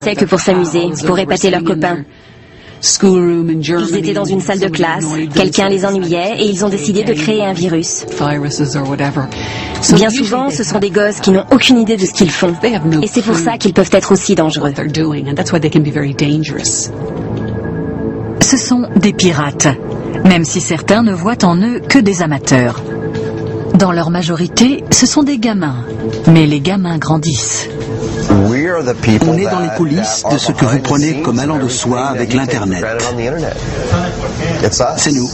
C'est que pour s'amuser, pour épater leurs copains. Ils étaient dans une salle de classe, quelqu'un les ennuyait et ils ont décidé de créer un virus. Bien souvent, ce sont des gosses qui n'ont aucune idée de ce qu'ils font. Et c'est pour ça qu'ils peuvent être aussi dangereux. Ce sont des pirates, même si certains ne voient en eux que des amateurs. Dans leur majorité, ce sont des gamins, mais les gamins grandissent. On est dans les coulisses de ce que vous prenez comme allant de soi avec l'Internet. C'est nous.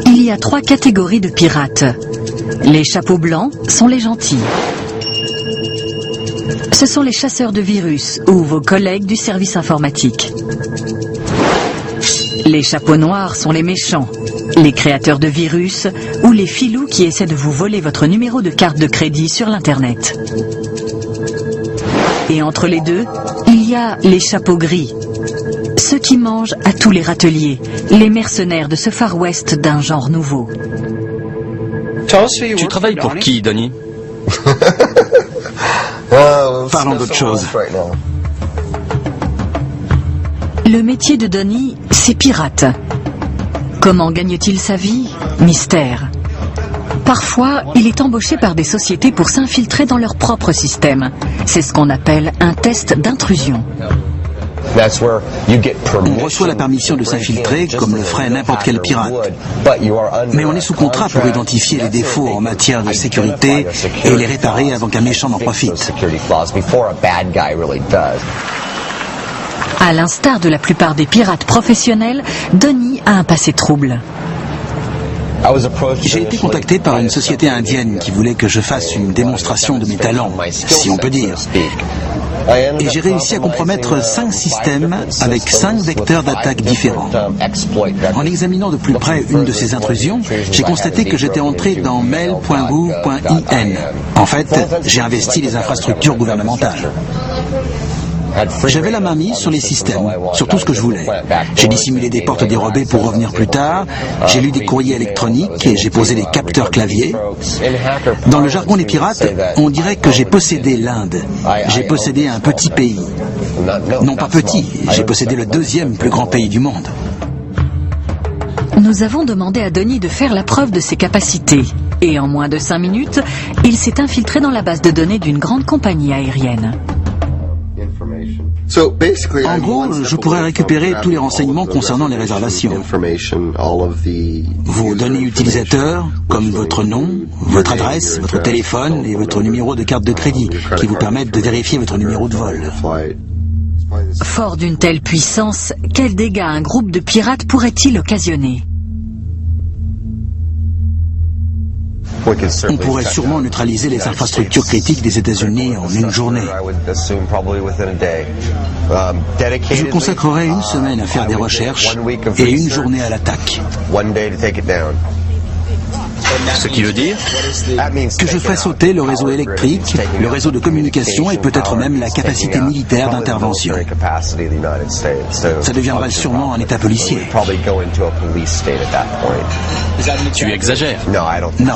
Il y a 3 catégories de pirates. Les chapeaux blancs sont les gentils. Ce sont les chasseurs de virus ou vos collègues du service informatique. Les chapeaux noirs sont les méchants, les créateurs de virus ou les filous qui essaient de vous voler votre numéro de carte de crédit sur l'Internet. Et entre les deux, il y a les chapeaux gris, ceux qui mangent à tous les râteliers, les mercenaires de ce Far West d'un genre nouveau. Tu travailles pour qui, Donnie? Parlons d'autre chose. Le métier de Donnie, c'est pirate. Comment gagne-t-il sa vie? Mystère. Parfois, il est embauché par des sociétés pour s'infiltrer dans leur propre système. C'est ce qu'on appelle un test d'intrusion. On reçoit la permission de s'infiltrer comme le ferait n'importe quel pirate. Mais on est sous contrat pour identifier les défauts en matière de sécurité et les réparer avant qu'un méchant n'en profite. À l'instar de la plupart des pirates professionnels, Donnie a un passé trouble. J'ai été contacté par une société indienne qui voulait que je fasse une démonstration de mes talents, si on peut dire. Et j'ai réussi à compromettre 5 systèmes avec 5 vecteurs d'attaque différents. En examinant de plus près une de ces intrusions, j'ai constaté que j'étais entré dans mail.gouv.in. En fait, j'ai investi les infrastructures gouvernementales. J'avais la main mise sur les systèmes, sur tout ce que je voulais. J'ai dissimulé des portes dérobées pour revenir plus tard, j'ai lu des courriers électroniques et j'ai posé des capteurs clavier. Dans le jargon des pirates, on dirait que j'ai possédé l'Inde. J'ai possédé un petit pays. Non pas petit, j'ai possédé le 2e plus grand pays du monde. Nous avons demandé à Donnie de faire la preuve de ses capacités. Et en moins de 5 minutes, il s'est infiltré dans la base de données d'une grande compagnie aérienne. En gros, je pourrais récupérer tous les renseignements concernant les réservations. Vos données utilisateurs, comme votre nom, votre adresse, votre téléphone et votre numéro de carte de crédit, qui vous permettent de vérifier votre numéro de vol. Fort d'une telle puissance, quels dégâts un groupe de pirates pourrait-il occasionner? On pourrait sûrement neutraliser les infrastructures critiques des États-Unis en une journée. Je consacrerai une semaine à faire des recherches et une journée à l'attaque. Ce qui veut dire Que je ferai sauter le réseau électrique, le réseau de communication et peut-être même la capacité militaire d'intervention. Ça deviendra sûrement un état policier. tu exagères. Non.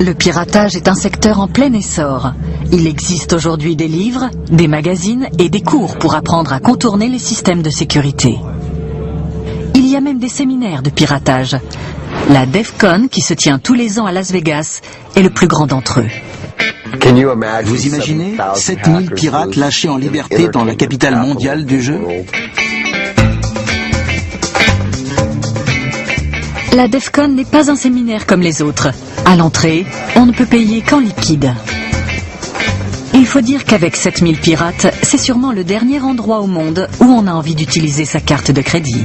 Le piratage est un secteur en plein essor. Il existe aujourd'hui des livres, des magazines et des cours pour apprendre à contourner les systèmes de sécurité. Il y a même des séminaires de piratage. La DEF CON, qui se tient tous les ans à Las Vegas, est le plus grand d'entre eux. Vous imaginez 7000 pirates lâchés en liberté dans la capitale mondiale du jeu? La DEF CON n'est pas un séminaire comme les autres. À l'entrée, on ne peut payer qu'en liquide. Il faut dire qu'avec 7000 pirates, c'est sûrement le dernier endroit au monde où on a envie d'utiliser sa carte de crédit.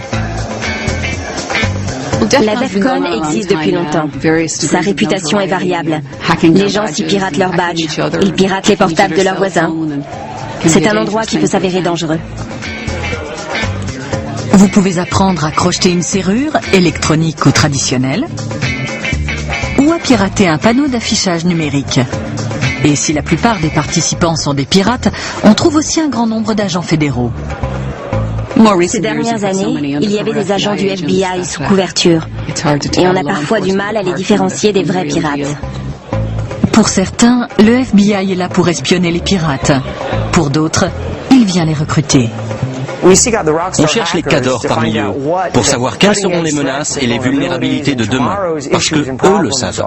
La DEF CON existe depuis longtemps. Sa réputation est variable. Les gens s'y piratent leurs badges. Ils piratent les portables de leurs voisins. C'est un endroit qui peut s'avérer dangereux. Vous pouvez apprendre à crocheter une serrure, électronique ou traditionnelle, ou à pirater un panneau d'affichage numérique. Et si la plupart des participants sont des pirates, on trouve aussi un grand nombre d'agents fédéraux. Ces dernières années, il y avait des agents du FBI sous couverture. Et on a parfois du mal à les différencier des vrais pirates. Pour certains, le FBI est là pour espionner les pirates. Pour d'autres, il vient les recruter. On cherche les cadors parmi eux pour savoir quelles seront les menaces et les vulnérabilités de demain, parce que eux le savent.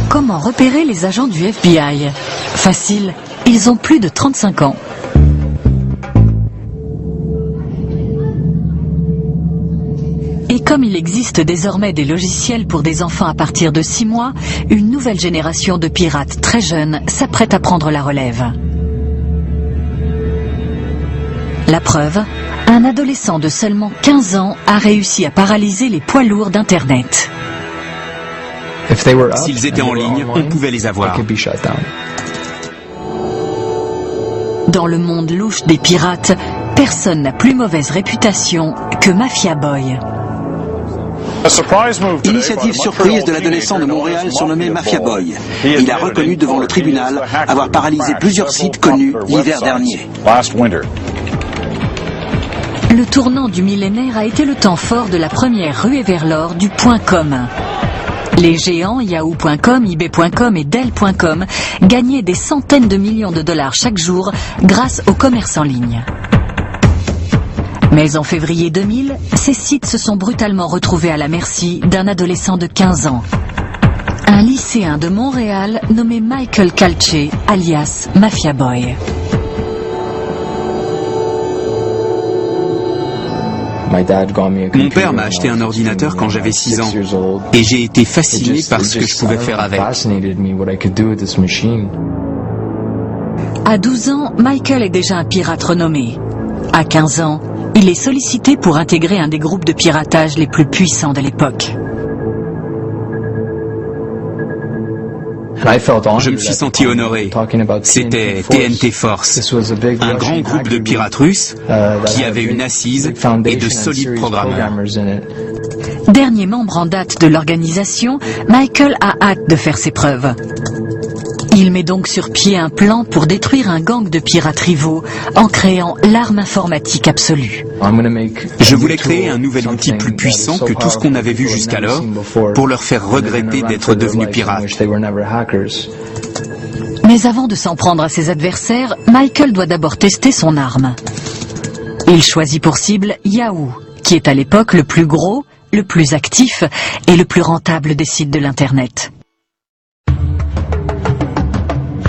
Comment repérer les agents du FBI? Facile, ils ont plus de 35 ans. Et comme il existe désormais des logiciels pour des enfants à partir de 6 mois, une nouvelle génération de pirates très jeunes s'apprête à prendre la relève. La preuve, un adolescent de seulement 15 ans a réussi à paralyser les poids lourds d'Internet. S'ils étaient en ligne, on pouvait les avoir. Dans le monde louche des pirates, personne n'a plus mauvaise réputation que Mafia Boy. Initiative surprise de l'adolescent de Montréal surnommé Mafia Boy. Il a reconnu devant le tribunal avoir paralysé plusieurs sites connus l'hiver dernier. Le tournant du millénaire a été le temps fort de la première ruée vers l'or du .com. Les géants Yahoo.com, eBay.com et Dell.com gagnaient des centaines de millions de dollars chaque jour grâce au commerce en ligne. Mais en février 2000, ces sites se sont brutalement retrouvés à la merci d'un adolescent de 15 ans. Un lycéen de Montréal nommé Michael Calce, alias Mafia Boy. Mon père m'a acheté un ordinateur quand j'avais 6 ans et j'ai été fasciné par ce que je pouvais faire avec. À 12 ans, Michael est déjà un pirate renommé. À 15 ans, il est sollicité pour intégrer un des groupes de piratage les plus puissants de l'époque. Je me suis senti honoré. C'était TNT Force, un grand groupe de pirates russes qui avait une assise et de solides programmeurs. Dernier membre en date de l'organisation, Michael a hâte de faire ses preuves. Il met donc sur pied un plan pour détruire un gang de pirates rivaux en créant l'arme informatique absolue. Je voulais créer un nouvel outil plus puissant que tout ce qu'on avait vu jusqu'alors pour leur faire regretter d'être devenus pirates. Mais avant de s'en prendre à ses adversaires, Michael doit d'abord tester son arme. Il choisit pour cible Yahoo, qui est à l'époque le plus gros, le plus actif et le plus rentable des sites de l'Internet.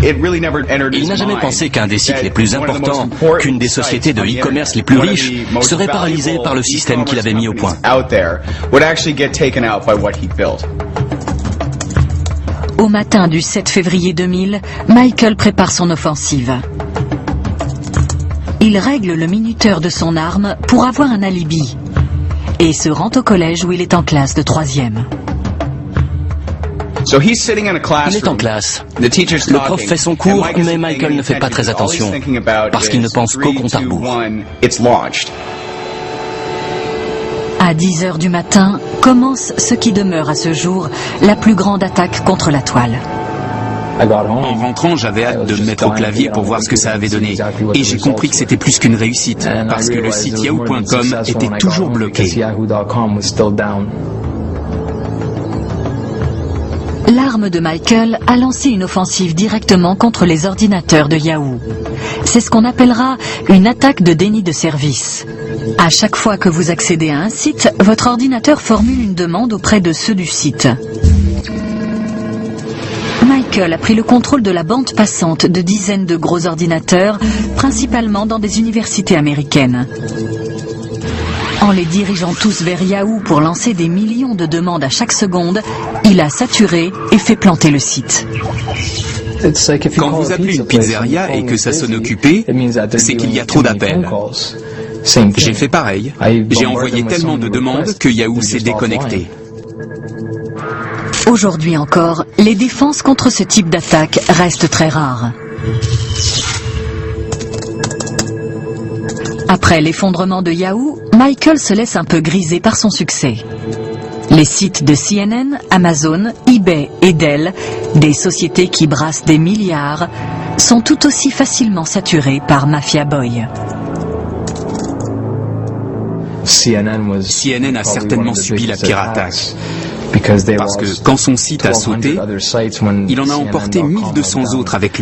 Il n'a jamais pensé qu'un des sites les plus importants, qu'une des sociétés de e-commerce les plus riches, serait paralysée par le système qu'il avait mis au point. Au matin du 7 février 2000, Michael prépare son offensive. Il règle le minuteur de son arme pour avoir un alibi et se rend au collège où il est en classe de 3e. Il est en classe. Le prof fait son cours, mais Michael ne fait pas très attention, parce qu'il ne pense qu'au compte à rebours. À 10 heures du matin, commence ce qui demeure à ce jour la plus grande attaque contre la toile. En rentrant, j'avais hâte de me mettre au clavier pour voir ce que ça avait donné. Et j'ai compris que c'était plus qu'une réussite, parce que le site Yahoo.com était toujours bloqué. L'arme de Michael a lancé une offensive directement contre les ordinateurs de Yahoo. C'est ce qu'on appellera une attaque de déni de service. À chaque fois que vous accédez à un site, votre ordinateur formule une demande auprès de ceux du site. Michael a pris le contrôle de la bande passante de dizaines de gros ordinateurs, principalement dans des universités américaines. En les dirigeant tous vers Yahoo pour lancer des millions de demandes à chaque seconde, il a saturé et fait planter le site. Quand vous appelez une pizzeria et que ça sonne occupé, c'est qu'il y a trop d'appels. J'ai fait pareil. J'ai envoyé tellement de demandes que Yahoo s'est déconnecté. Aujourd'hui encore, les défenses contre ce type d'attaque restent très rares. Après l'effondrement de Yahoo, Michael se laisse un peu griser par son succès. Les sites de CNN, Amazon, eBay et Dell, des sociétés qui brassent des milliards, sont tout aussi facilement saturés par Mafia Boy. CNN a certainement subi la pire attaque. Parce que quand son site a sauté, il en a emporté 1200 autres avec lui.